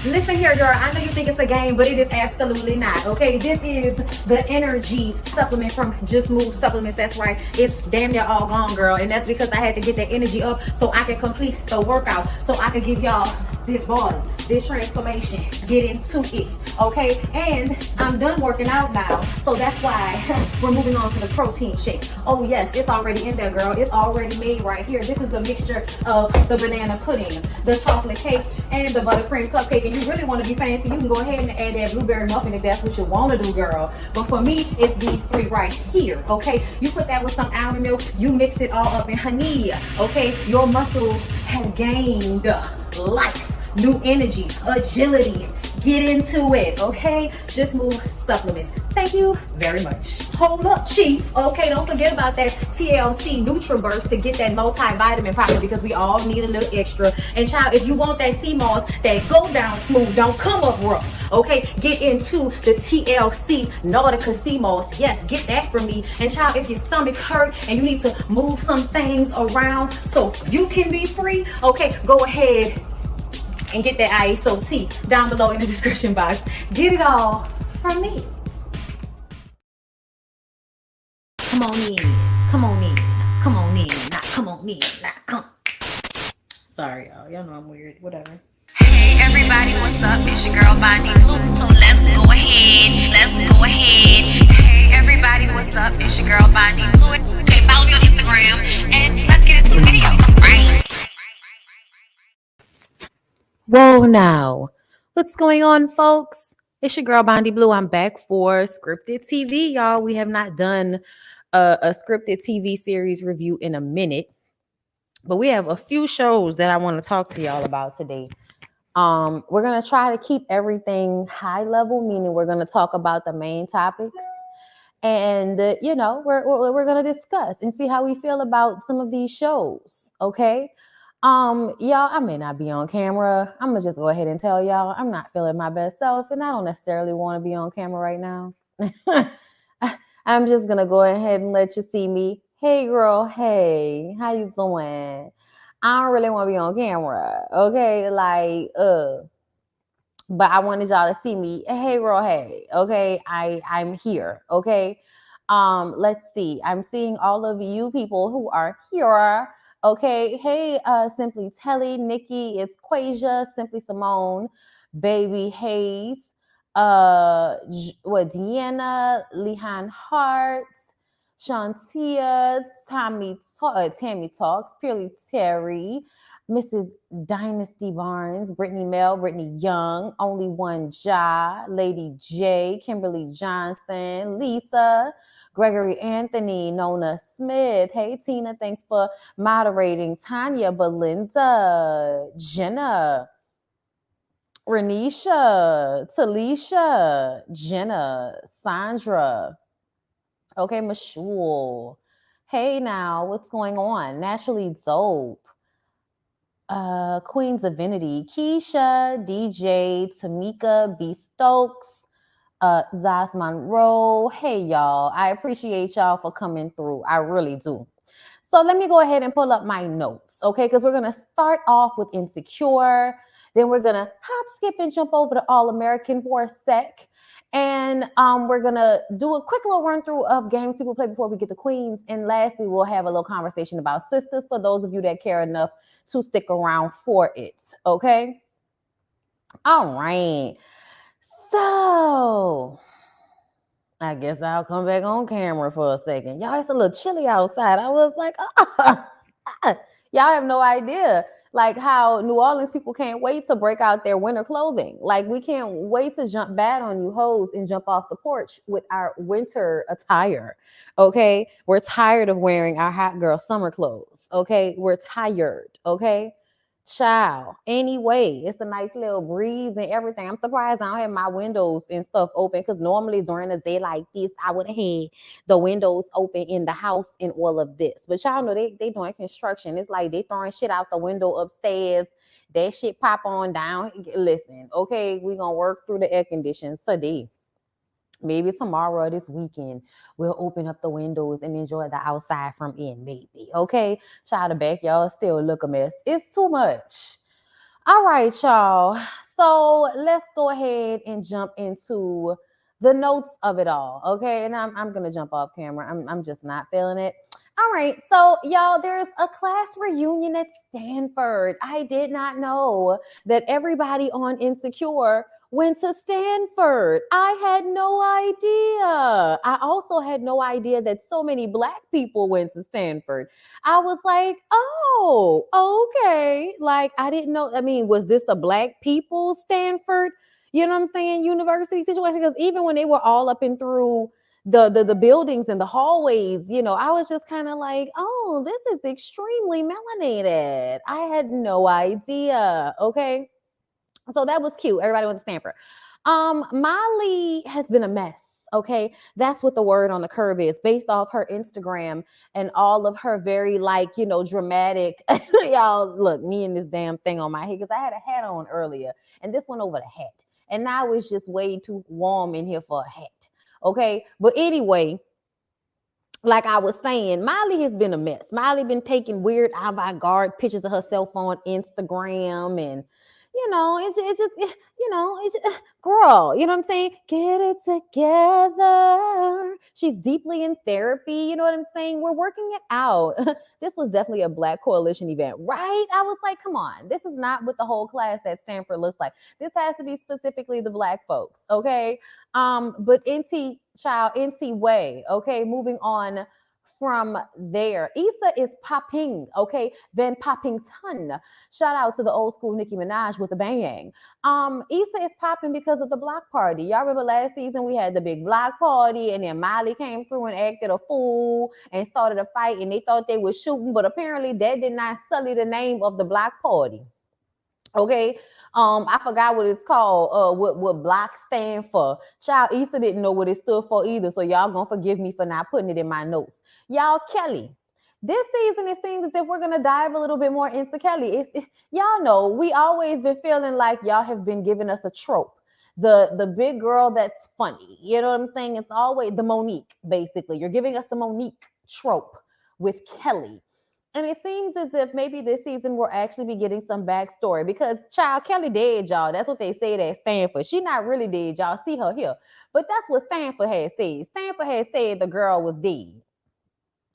Listen here, girl. I know you think it's a game, but it is absolutely not. Okay, this is the energy supplement from Just Move Supplements. That's right. It's damn near all gone, girl, and that's because I had to get that energy up so I can complete the workout, so I can give y'all this body, this transformation, get into it, okay? And I'm done working out now, so that's why we're moving on to the protein shake. Oh yes, it's already in there, girl. It's already made right here. This is the mixture of the banana pudding, the chocolate cake, and the buttercream cupcake. And you really want to be fancy, you can go ahead and add that blueberry muffin if that's what you want to do, girl. But for me, it's these three right here, okay? You put that with some almond milk, you mix it all up in honey, okay? Your muscles have gained life, new energy, agility. Get into it, okay? Just Move Supplements. Thank you very much. Hold up, Chief. Okay, don't forget about that TLC NutriBurst to get that multivitamin powder, because we all need a little extra. And child, if you want that sea moss that go down smooth, don't come up rough, okay? Get into the TLC Nautica sea moss. Yes, get that from me. And child, if your stomach hurt and you need to move some things around so you can be free, okay, go ahead and get that ISO tea down below in the description box. Get it all from me. Come on in, come on in, come on in, not come on in, not come. Sorry, y'all know I'm weird, whatever. Hey everybody, what's up? It's your girl BondyBlue. So let's go ahead. Hey everybody, what's up? It's your girl BondyBlue. Okay, follow me on Instagram and let's get into the video, right? Whoa now, what's going on, folks? It's your girl BondyBlue. I'm back for scripted TV, y'all. We have not done a scripted TV series review in a minute, but we have a few shows that I want to talk to y'all about today. We're gonna try to keep everything high level, meaning we're gonna talk about the main topics, and we're gonna discuss and see how we feel about some of these shows. Okay. Y'all, I may not be on camera. I'm gonna just go ahead and tell y'all I'm not feeling my best self, and I don't necessarily want to be on camera right now. I'm just gonna go ahead and let you see me. Hey girl, hey, how you doing? I don't really want to be on camera, okay? But I wanted y'all to see me. Hey girl, hey, okay, I'm here, okay? Let's see. I'm seeing all of you people who are here. Okay, hey, Simply Telly, Nikki, it's Quasia, Simply Simone, Baby Hayes, Deanna, Lehan Hart, Shantia, Tammy Talks, Purely Terry, Mrs. Dynasty Barnes, Brittany Mel, Brittany Young, Only One Ja, Lady J, Kimberly Johnson, Lisa, Gregory Anthony, Nona Smith. Hey, Tina, thanks for moderating. Tanya, Belinda, Jenna, Renisha, Talisha, Jenna, Sandra. Okay, Mashul. Hey, now, what's going on? Naturally Dope. Queen's Divinity, Keisha, DJ, Tamika, B. Stokes, Zaz Monroe. Hey, y'all. I appreciate y'all for coming through. I really do. So let me go ahead and pull up my notes, okay? Because we're going to start off with Insecure. Then we're going to hop, skip, and jump over to All American for a sec. And we're going to do a quick little run through of games people play before we get to Queens. And lastly, we'll have a little conversation about Sisters for those of you that care enough to stick around for it, okay? All right. So I guess I'll come back on camera for a second. Y'all, it's a little chilly outside. I was like, y'all have no idea. Like how New Orleans people can't wait to break out their winter clothing. Like we can't wait to jump bad on you hoes and jump off the porch with our winter attire. Okay. We're tired of wearing our hot girl summer clothes. Okay. We're tired. Okay. Child. Anyway, it's a nice little breeze and everything. I'm surprised I don't have my windows and stuff open because normally during a day like this, I would have had the windows open in the house and all of this. But y'all know they doing construction. It's like they throwing shit out the window upstairs. That shit pop on down. Listen, okay, we gonna work through the air conditions today. Maybe tomorrow or this weekend, we'll open up the windows and enjoy the outside from in, maybe. Okay, child, the backyard still look a mess. It's too much. All right, y'all. So let's go ahead and jump into the notes of it all. Okay. And I'm gonna jump off camera. I'm just not feeling it. All right. So y'all, there's a class reunion at Stanford. I did not know that everybody on Insecure went to Stanford. I had no idea. I also had no idea that so many Black people went to Stanford. I was like, oh, okay. Like, I didn't know. I mean, was this the Black people Stanford, you know what I'm saying, university situation? Because even when they were all up and through the buildings and the hallways, I was just kind of like, oh, this is extremely melanated. I had no idea. Okay. So that was cute. Everybody went to Stanford. Molly has been a mess. Okay, that's what the word on the curb is, based off her Instagram and all of her very dramatic. Y'all, look, me and this damn thing on my head because I had a hat on earlier, and this went over the hat, and now it's just way too warm in here for a hat. Okay, but anyway, like I was saying, Miley has been a mess. Miley been taking weird avant-garde pictures of herself on Instagram, and girl, you know what I'm saying? Get it together. She's deeply in therapy. You know what I'm saying? We're working it out. This was definitely a Black coalition event, right? I was like, come on, this is not what the whole class at Stanford looks like. This has to be specifically the Black folks, okay? But NT way, okay, moving on from there. Issa is popping, okay? Van Poppington. Shout out to the old school Nicki Minaj with a bang. Issa is popping because of the block party. Y'all remember last season we had the big block party, and then Miley came through and acted a fool and started a fight, and they thought they were shooting, but apparently that did not sully the name of the block party. Okay. I forgot what it's called, what block stand for. Child, Issa didn't know what it stood for either, so y'all gonna forgive me for not putting it in my notes. Y'all, Kelly. This season, it seems as if we're gonna dive a little bit more into Kelly. Y'all know we always been feeling like y'all have been giving us a trope. The big girl that's funny. You know what I'm saying? It's always the Monique, basically. You're giving us the Monique trope with Kelly. And it seems as if maybe this season we'll actually be getting some backstory because child Kelly dead, y'all. That's what they said at Stanford. She not really dead, y'all. See her here. But that's what Stanford had said. Stanford had said the girl was dead.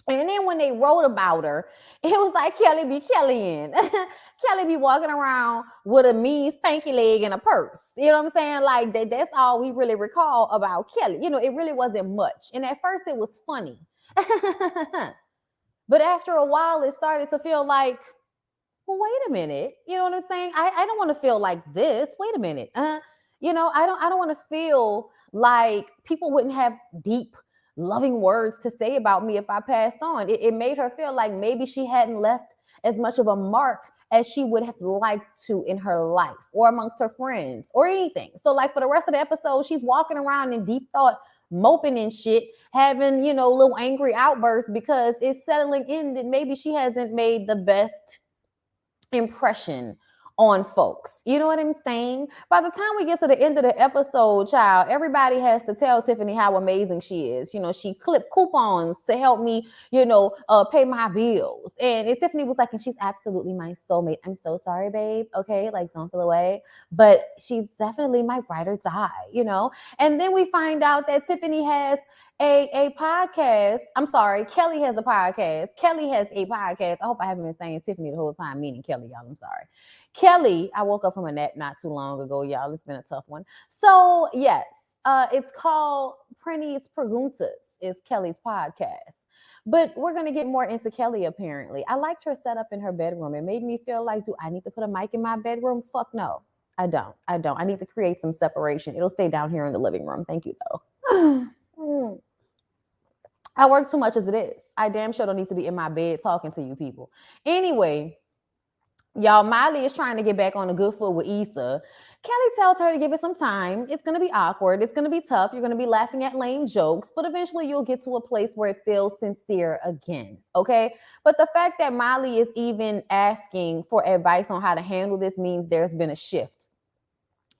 And then when they wrote about her, it was like Kelly be Kellyin. Kelly be walking around with a mean stanky leg and a purse. You know what I'm saying? Like that's all we really recall about Kelly. It really wasn't much. And at first it was funny. But after a while, it started to feel like, well, wait a minute. You know what I'm saying? I don't want to feel like this. Wait a minute. I don't want to feel like people wouldn't have deep, loving words to say about me if I passed on. It made her feel like maybe she hadn't left as much of a mark as she would have liked to in her life or amongst her friends or anything. So like for the rest of the episode, she's walking around in deep thought, moping and shit, having, little angry outbursts because it's settling in that maybe she hasn't made the best impression on folks. You know what I'm saying? By the time we get to the end of the episode, child, everybody has to tell Tiffany how amazing she is. She clipped coupons to help me, pay my bills. And Tiffany was like, and she's absolutely my soulmate. I'm so sorry, babe. Okay, like don't feel away. But she's definitely my ride or die, And then we find out that Tiffany has a podcast. I'm sorry, Kelly has a podcast. Kelly has a podcast. I hope I haven't been saying Tiffany the whole time, meaning Kelly, y'all. I'm sorry. Kelly, I woke up from a nap not too long ago, y'all. It's been a tough one. So, yes, it's called Prenny's Preguntas, is Kelly's podcast. But we're going to get more into Kelly, apparently. I liked her setup in her bedroom. It made me feel like, do I need to put a mic in my bedroom? Fuck no. I don't. I need to create some separation. It'll stay down here in the living room. Thank you, though. I work too much as it is. I damn sure don't need to be in my bed talking to you people. Anyway, y'all, Miley is trying to get back on a good foot with Issa. Kelly tells her to give it some time. It's going to be awkward. It's going to be tough. You're going to be laughing at lame jokes, but eventually you'll get to a place where it feels sincere again, okay? But the fact that Miley is even asking for advice on how to handle this means there's been a shift.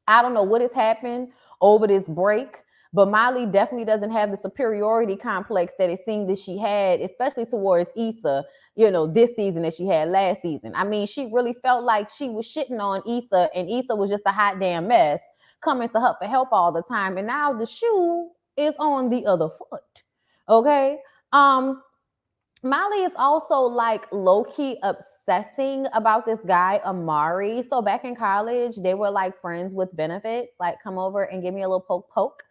I don't know what has happened over this break, But Molly definitely doesn't have the superiority complex that it seemed that she had, especially towards Issa, this season that she had last season. I mean, she really felt like she was shitting on Issa, and Issa was just a hot damn mess coming to her for help all the time. And now the shoe is on the other foot. Okay. Molly is also like low key obsessing about this guy, Amari. So back in college, they were like friends with benefits, like come over and give me a little poke poke.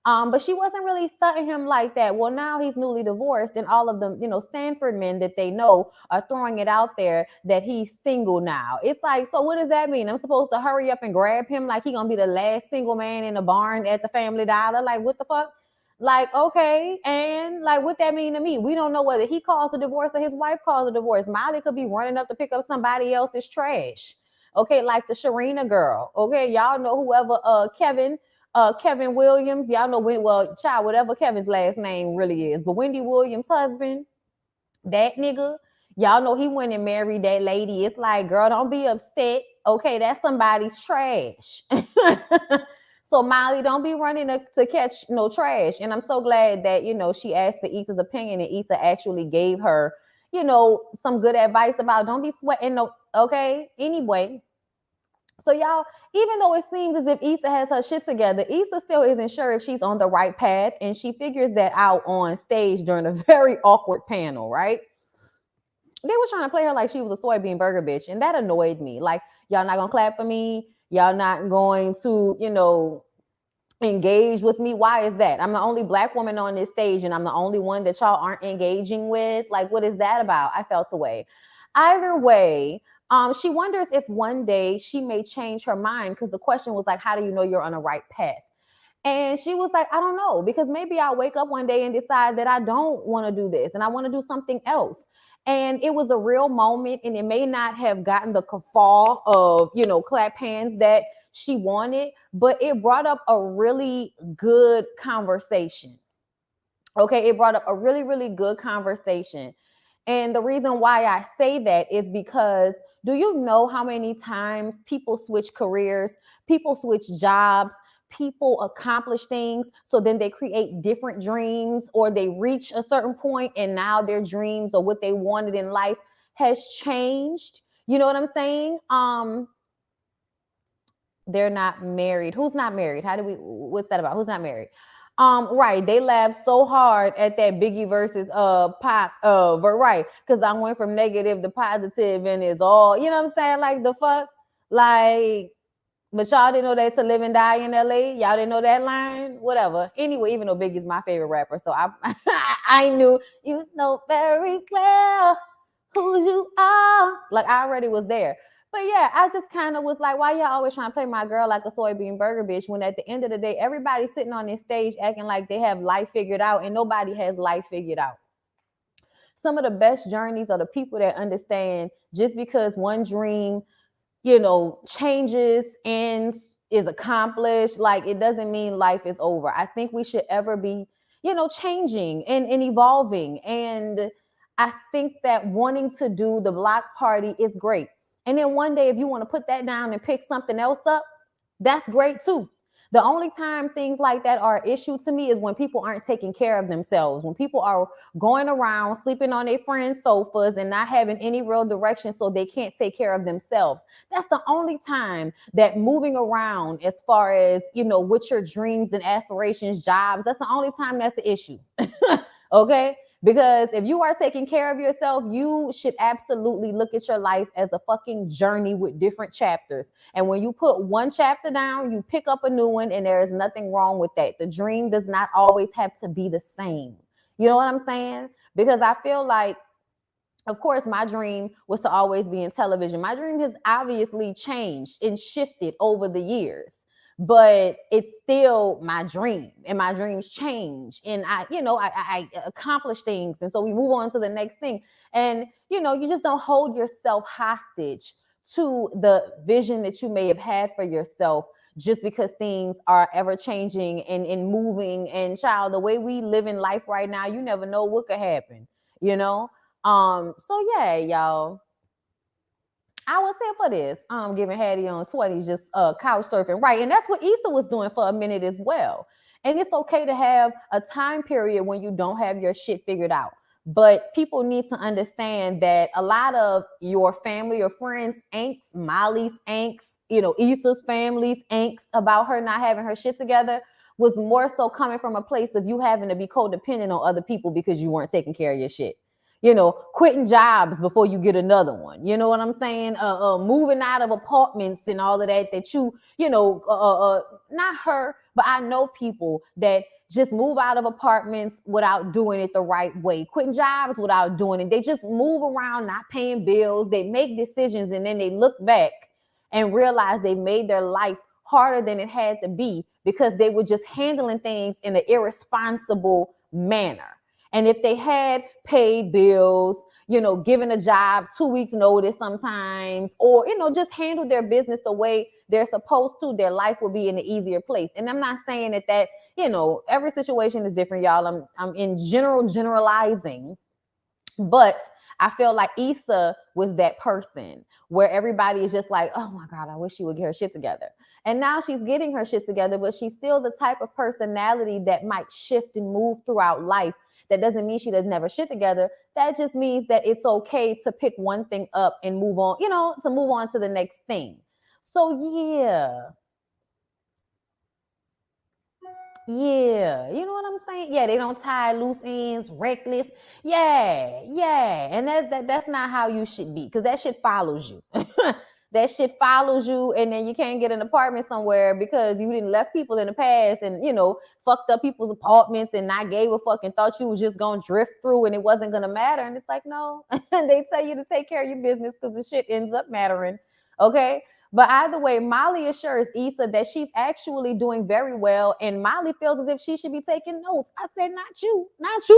But she wasn't really studying him like that. Well, now he's newly divorced, and all of them, Stanford men that they know are throwing it out there that he's single now. It's like, so what does that mean? I'm supposed to hurry up and grab him like he gonna be the last single man in the barn at the Family Dollar? Like, what the fuck? Like, okay, and like what that mean to me? We don't know whether he calls a divorce or his wife calls a divorce. Molly could be running up to pick up somebody else's trash. Okay, like the Sharina girl. Okay, y'all know whoever Kevin Williams, y'all know child, whatever Kevin's last name really is, but Wendy Williams' husband, that nigga, y'all know he went and married that lady. It's like, girl, don't be upset. Okay, that's somebody's trash. So Molly, don't be running to catch no trash. And I'm so glad that, she asked for Issa's opinion and Issa actually gave her, some good advice about don't be sweating no, okay? Anyway, so y'all, even though it seems as if Issa has her shit together, Issa still isn't sure if she's on the right path, and she figures that out on stage during a very awkward panel, right? They were trying to play her like she was a soybean burger bitch, and that annoyed me. Like, y'all not gonna clap for me, y'all not going to, engage with me. Why is that? I'm the only Black woman on this stage, and I'm the only one that y'all aren't engaging with. Like, what is that about? I felt away. Either way, she wonders if one day she may change her mind, because the question was like, how do you know you're on the right path? And she was like, I don't know, because maybe I'll wake up one day and decide that I don't want to do this and I want to do something else. And it was a real moment, and it may not have gotten the guffaw of, clap hands that she wanted, but it brought up a really good conversation. Okay, it brought up a really, really good conversation. And the reason why I say that is because, do you know how many times people switch careers, people switch jobs, people accomplish things, so then they create different dreams, or they reach a certain point and now their dreams or what they wanted in life has changed? You know what I'm saying? They're not married. Who's not married? What's that about? Who's not married? Right. They laughed so hard at that Biggie versus Pac, right. Because I went from negative to positive, and it's all, you know what I'm saying? Like, the fuck? Like, but y'all didn't know that To Live and Die in LA? Y'all didn't know that line? Whatever. Anyway, even though Biggie's my favorite rapper, so I knew, very well who you are. Like, I already was there. But yeah, I just kind of was like, why y'all always trying to play my girl like a soybean burger bitch, when at the end of the day, everybody's sitting on this stage acting like they have life figured out, and nobody has life figured out. Some of the best journeys are the people that understand just because one dream, changes, ends, is accomplished, like, it doesn't mean life is over. I think we should ever be, changing and evolving. And I think that wanting to do the block party is great. And then one day, if you want to put that down and pick something else up, that's great too. The only time things like that are an issue to me is when people aren't taking care of themselves, when people are going around sleeping on their friends' sofas and not having any real direction, so they can't take care of themselves. That's the only time that moving around, as far as, with your dreams and aspirations, jobs, that's the only time that's an issue. Okay? Because if you are taking care of yourself, you should absolutely look at your life as a fucking journey with different chapters. And when you put one chapter down, you pick up a new one, and there is nothing wrong with that. The dream does not always have to be the same. You know what I'm saying? Because I feel like, of course, my dream was to always be in television. My dream has obviously changed and shifted over the years, but it's still my dream, and my dreams change, and I accomplish things, and so we move on to the next thing. And you just don't hold yourself hostage to the vision that you may have had for yourself, just because things are ever changing and moving. And child, the way we live in life right now, you never know what could happen. So yeah, y'all, I was here for this. Giving Hattie on 20s, just couch surfing, right? And that's what Issa was doing for a minute as well. And it's okay to have a time period when you don't have your shit figured out. But people need to understand that a lot of your family or friends' angst, Molly's angst, Issa's family's angst about her not having her shit together was more so coming from a place of you having to be codependent on other people because you weren't taking care of your shit. Quitting jobs before you get another one. You know what I'm saying? Moving out of apartments and all of that, not her, but I know people that just move out of apartments without doing it the right way, quitting jobs without doing it. They just move around, not paying bills. They make decisions and then they look back and realize they made their life harder than it had to be because they were just handling things in an irresponsible manner. And if they had paid bills, given a job 2 weeks notice sometimes, or, just handle their business the way they're supposed to, their life will be in an easier place. And I'm not saying that, every situation is different, y'all. I'm in generalizing, but I feel like Issa was that person where everybody is just like, oh my God, I wish she would get her shit together. And now she's getting her shit together, but she's still the type of personality that might shift and move throughout life. That doesn't mean she doesn't have her shit together. That just means that it's okay to pick one thing up and move on, to move on to the next thing. So yeah, you know what I'm saying? Yeah, they don't tie loose ends, reckless. Yeah, and that's not how you should be, because that shit follows you. That shit follows you, and then you can't get an apartment somewhere because you didn't left people in the past and fucked up people's apartments and not gave a fuck and thought you was just gonna drift through and it wasn't gonna matter. And it's like, no, they tell you to take care of your business because the shit ends up mattering. Okay. But either way, Molly assures Issa that she's actually doing very well, and Molly feels as if she should be taking notes. I said, not you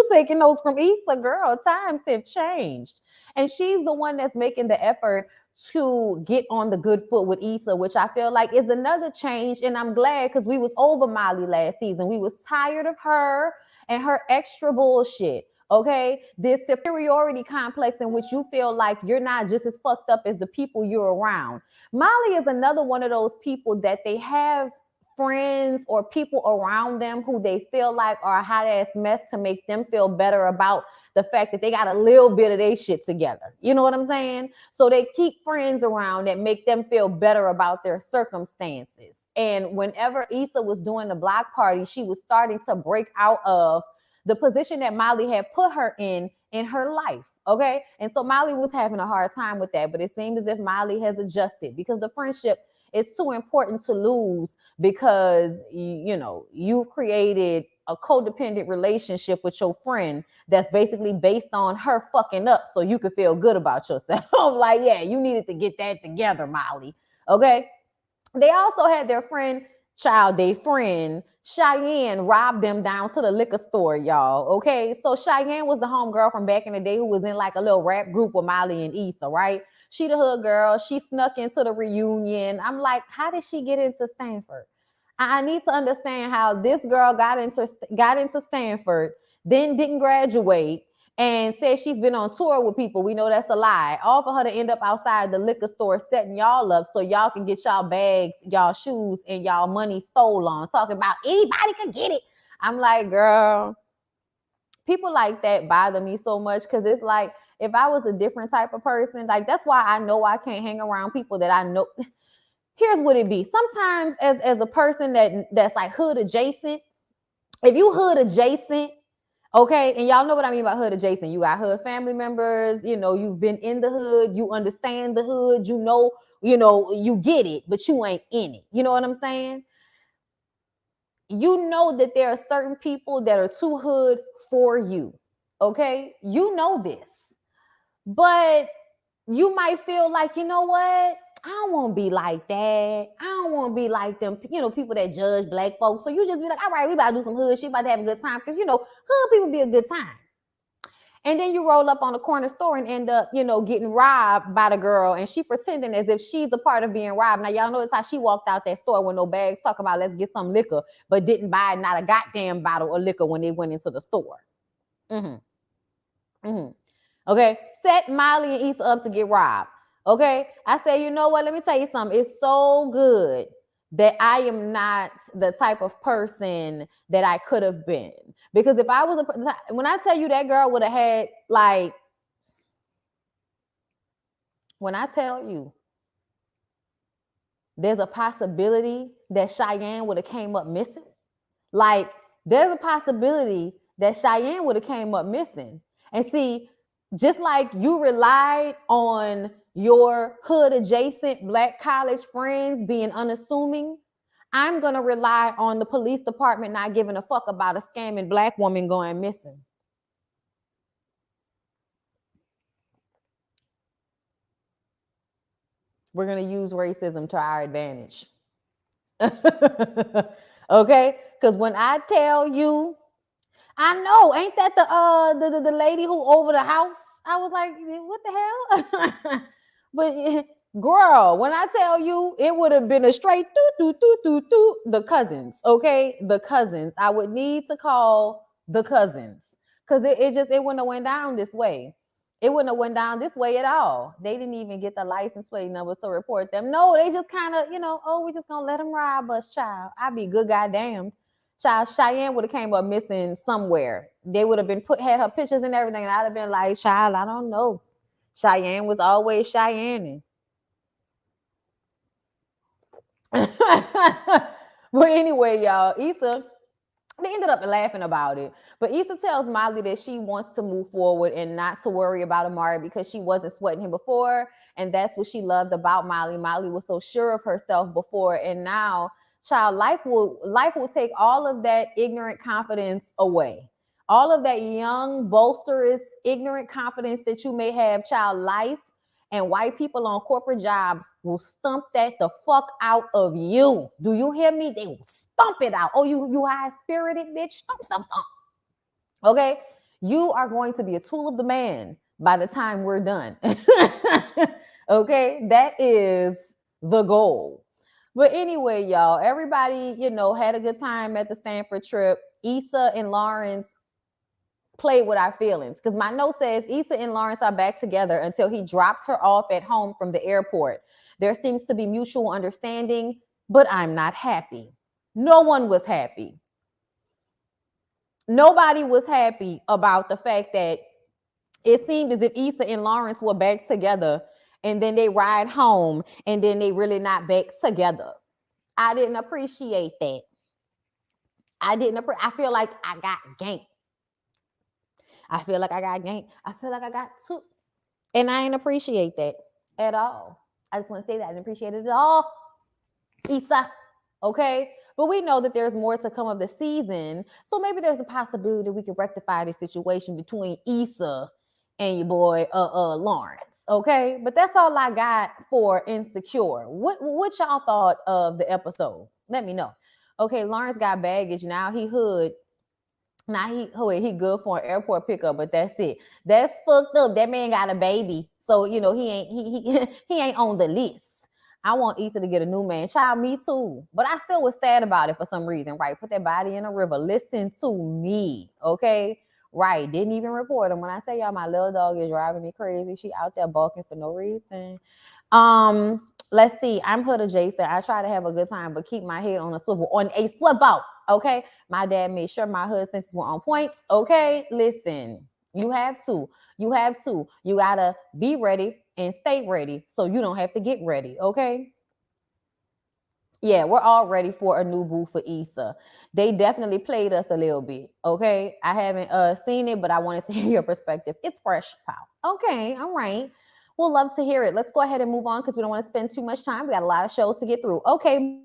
taking notes from Issa, girl. Times have changed. And she's the one that's making the effort to get on the good foot with Issa, which I feel like is another change. And I'm glad because we was over Molly last season. We was tired of her and her extra bullshit. Okay, this superiority complex in which you feel like you're not just as fucked up as the people you're around. Molly is another one of those people that they have friends or people around them who they feel like are a hot ass mess to make them feel better about the fact that they got a little bit of their shit together. You know what I'm saying? So they keep friends around that make them feel better about their circumstances. And whenever Issa was doing the block party, she was starting to break out of the position that Molly had put her in her life. Okay. And so Molly was having a hard time with that, but it seemed as if Molly has adjusted because the friendship is too important to lose because, you've created a codependent relationship with your friend that's basically based on her fucking up so you could feel good about yourself. Like, yeah, you needed to get that together, Molly. Okay. They also had their friend Cheyenne robbed them down to the liquor store, y'all. Okay. So Cheyenne was the homegirl from back in the day who was in like a little rap group with Molly and Issa, right? She the hood girl. She snuck into the reunion. I'm like, how did she get into Stanford? I need to understand how this girl got into Stanford, then didn't graduate, and says she's been on tour with people. We know that's a lie. All for her to end up outside the liquor store setting y'all up so y'all can get y'all bags, y'all shoes, and y'all money stolen. Talking about anybody can get it. I'm like, girl, people like that bother me so much because it's like if I was a different type of person, like that's why I know I can't hang around people that I know. Here's what it be. Sometimes as a person that's like hood adjacent, if you hood adjacent, okay, and y'all know what I mean by hood adjacent. You got hood family members, you've been in the hood, you understand the hood, you get it, but you ain't in it. You know what I'm saying? You know that there are certain people that are too hood for you. Okay? You know this. But you might feel like, you know what? I don't want to be like that. I don't want to be like them, people that judge black folks. So you just be like, all right, we about to do some hood shit, about to have a good time. Because, hood people be a good time. And then you roll up on the corner store and end up, getting robbed by the girl. And she pretending as if she's a part of being robbed. Now, y'all notice how she walked out that store with no bags, talk about let's get some liquor, but didn't buy not a goddamn bottle of liquor when they went into the store. Okay, set Molly and Issa up to get robbed. Okay, I say, you know what? Let me tell you something. It's so good that I am not the type of person that I could have been. Because if I was when I tell you that girl would have had like, when I tell you there's a possibility that Cheyenne would have came up missing. Like, there's a possibility that Cheyenne would have came up missing. And see, just like you relied on your hood adjacent black college friends being unassuming, I'm going to rely on the police department not giving a fuck about a scamming black woman going missing. We're going to use racism to our advantage. Okay? Because when I tell you, I know, ain't that the lady who over the house? I was like, what the hell? But girl, when I tell you, it would have been a straight the cousins, okay? The cousins. I would need to call the cousins because it wouldn't have went down this way. It wouldn't have went down this way at all. They didn't even get the license plate number to report them. No, they just kind of, oh, we just gonna let them rob us, child. I'd be good goddamn. Child, Cheyenne would have came up missing somewhere. They would have been had her pictures and everything, and I'd have been like, child, I don't know. Cheyenne was always Cheyenne. But anyway, y'all, Issa, they ended up laughing about it. But Issa tells Molly that she wants to move forward and not to worry about Amari because she wasn't sweating him before. And that's what she loved about Molly. Molly was so sure of herself before. And now, child, life will take all of that ignorant confidence away. All of that young, bolsterous, ignorant confidence that you may have, child, life and white people on corporate jobs will stump that the fuck out of you. Do you hear me? They will stump it out. Oh, you high-spirited bitch. Stump, stump, stump. Okay? You are going to be a tool of the man by the time we're done. Okay? That is the goal. But anyway, y'all, everybody, had a good time at the Stanford trip. Issa and Lawrence played with our feelings because my note says Issa and Lawrence are back together until he drops her off at home from the airport. There seems to be mutual understanding, but I'm not happy. No one was happy. Nobody was happy about the fact that it seemed as if Issa and Lawrence were back together and then they ride home and then they really not back together. I didn't appreciate that. I feel like I got ganked. I feel like I got ganked. I feel like I got took. And I didn't appreciate that at all. I just want to say that I didn't appreciate it at all. Issa, okay? But we know that there's more to come of the season. So maybe there's a possibility we could rectify the situation between Issa and your boy Lawrence, okay? But that's all I got for Insecure. What y'all thought of the episode? Let me know. Okay, Lawrence got baggage. Now he hood. Now he good for an airport pickup, but that's it. That's fucked up. That man got a baby, so he ain't he ain't on the list. I want Issa to get a new man. Child, me too. But I still was sad about it for some reason, right? Put that body in a river. Listen to me, okay? Right. Didn't even report him. When I say y'all, my little dog is driving me crazy. She out there barking for no reason. Let's see. I'm hood adjacent. I try to have a good time, but keep my head on a swivel. Okay. My dad made sure my hood senses were on point. Okay. Listen, you have to. You gotta be ready and stay ready so you don't have to get ready. Okay. Yeah, we're all ready for a new boo for Issa. They definitely played us a little bit. Okay. I haven't seen it, but I wanted to hear your perspective. It's fresh, pal. Okay. All right. We'll love to hear it. Let's go ahead and move on because we don't want to spend too much time. We got a lot of shows to get through. Okay.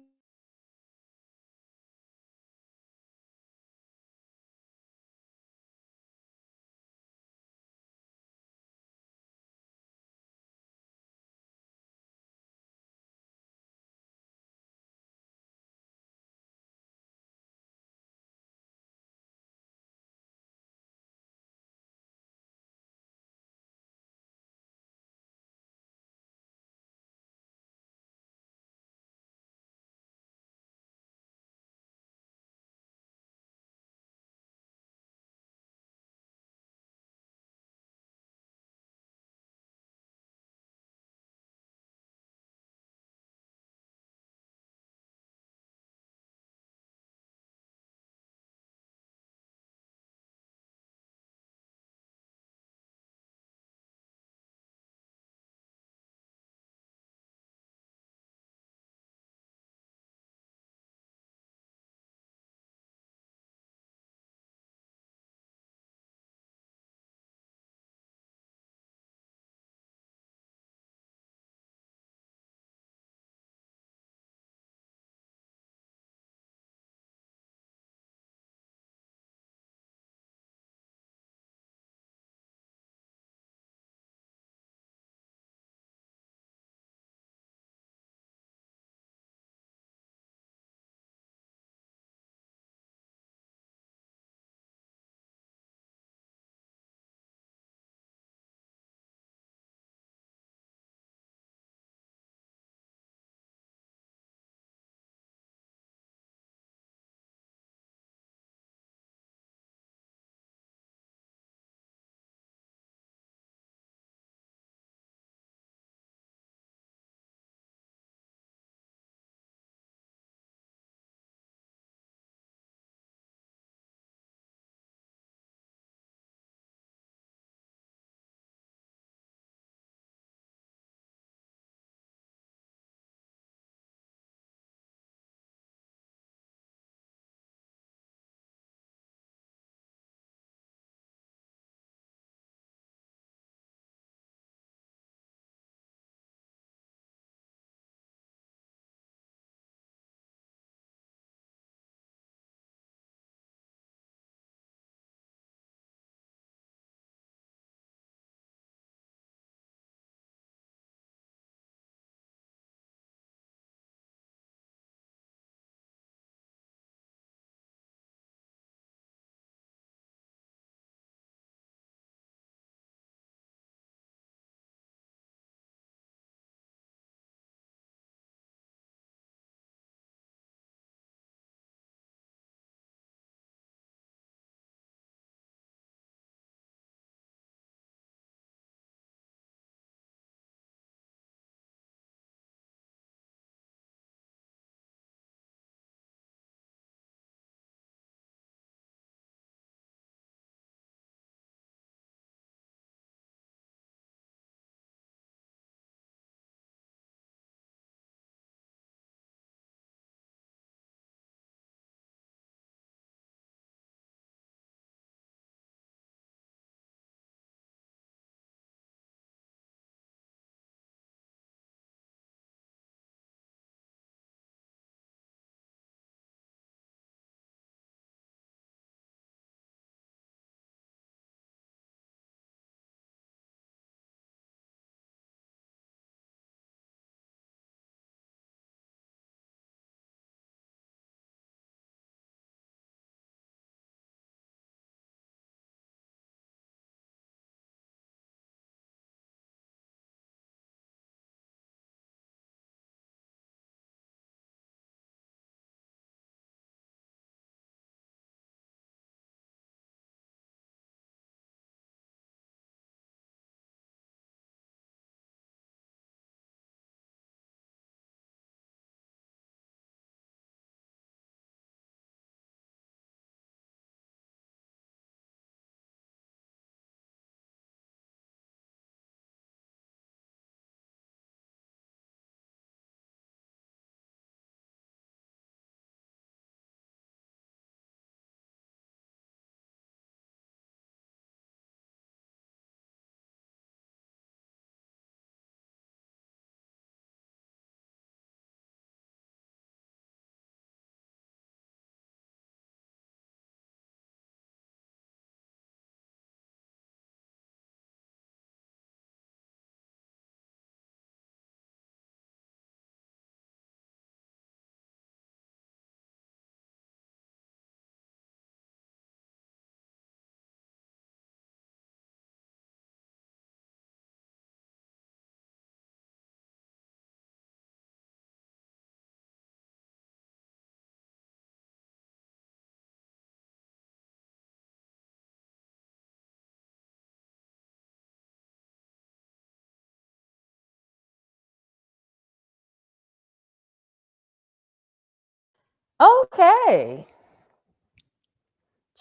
Okay.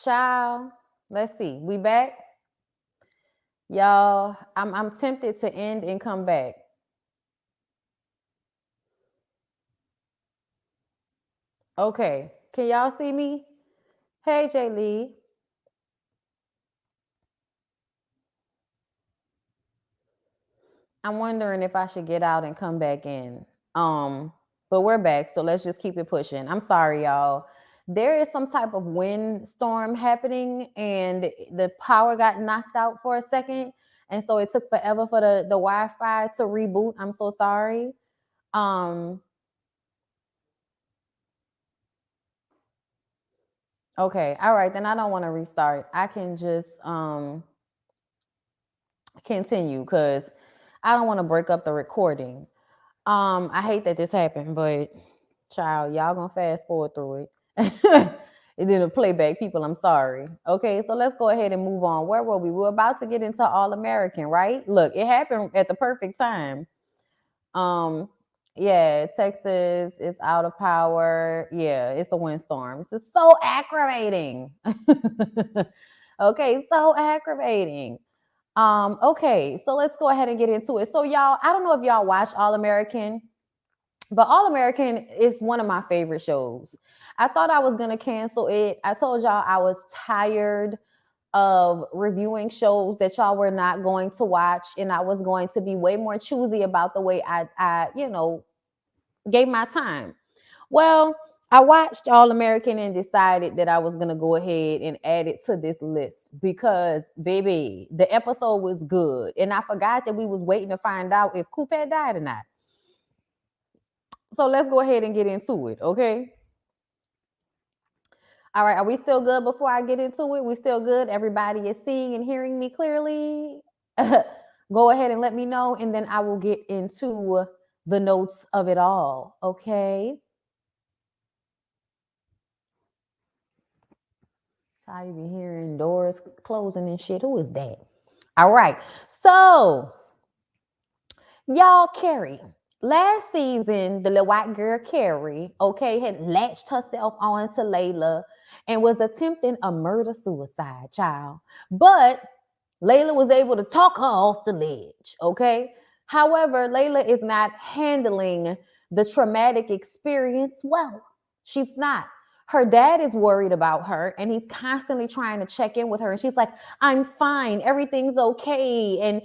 Child. Let's see. We back? Y'all, I'm tempted to end and come back. Okay. Can y'all see me? Hey, Jay Lee. I'm wondering if I should get out and come back in. But we're back, so let's just keep it pushing. I'm sorry, y'all. There is some type of wind storm happening, and the power got knocked out for a second, and so it took forever for the Wi-Fi to reboot. I'm so sorry. Um, okay, all right, then I don't want to restart. I can just continue because I don't want to break up the recording. I hate that this happened, but child, y'all gonna fast forward through it. And then the playback people, I'm sorry. Okay, so let's go ahead and move on. Where were we? We're about to get into All American, right? Look, it happened at the perfect time. Um, yeah, Texas is out of power. Yeah, it's a windstorm. It's just so aggravating. Okay, so aggravating. Okay, so let's go ahead and get into it. So, y'all, I don't know if y'all watch All American, but All American is one of my favorite shows. I thought I was gonna cancel it. I told y'all I was tired of reviewing shows that y'all were not going to watch, and I was going to be way more choosy about the way I gave my time. Well, I watched All American and decided that I was gonna go ahead and add it to this list because, baby, the episode was good, and I forgot that we was waiting to find out if Coop had died or not. So let's go ahead and get into it, okay? All right, are we still good before I get into it? We still good? Everybody is seeing and hearing me clearly? Go ahead and let me know, and then I will get into the notes of it all, okay? So you be hearing doors closing and shit. Who is that? All right, so y'all, Carrie. Last season, the little white girl Carrie, okay, had latched herself onto Layla and was attempting a murder suicide, child. But Layla was able to talk her off the ledge, okay? However, Layla is not handling the traumatic experience well. She's not. Her dad is worried about her and he's constantly trying to check in with her. And she's like, I'm fine. Everything's okay. And,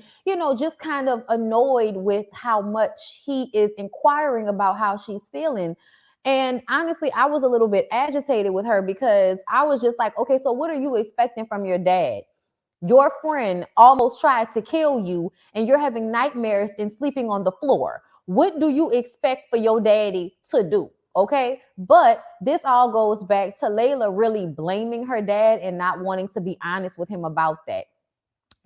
just kind of annoyed with how much he is inquiring about how she's feeling. And honestly, I was a little bit agitated with her because I was just like, okay, so what are you expecting from your dad? Your friend almost tried to kill you and you're having nightmares and sleeping on the floor. What do you expect for your daddy to do? Okay. But this all goes back to Layla really blaming her dad and not wanting to be honest with him about that.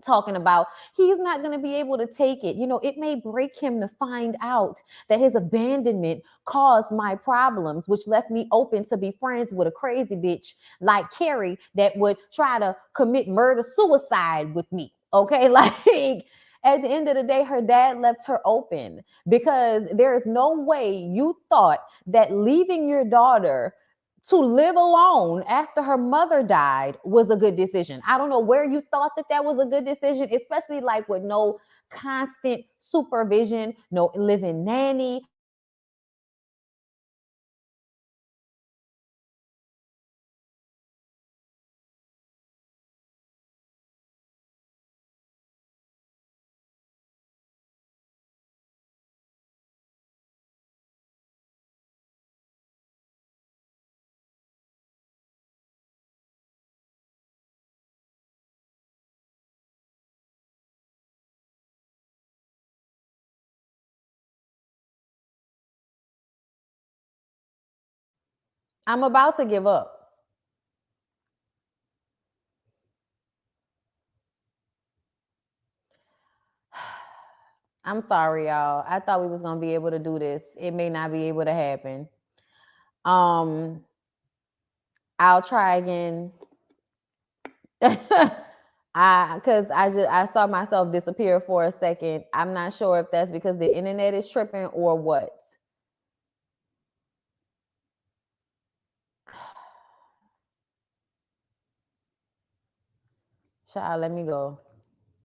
Talking about he's not going to be able to take it. It may break him to find out that his abandonment caused my problems, which left me open to be friends with a crazy bitch like Carrie that would try to commit murder suicide with me. Okay, like at the end of the day, her dad left her open because there is no way you thought that leaving your daughter to live alone after her mother died was a good decision. I don't know where you thought that was a good decision, especially like with no constant supervision, no living nanny. I'm about to give up. I'm sorry, y'all. I thought we was gonna be able to do this. It may not be able to happen. Um, I'll try again. I saw myself disappear for a second. I'm not sure if that's because the internet is tripping or what. Child, let me go.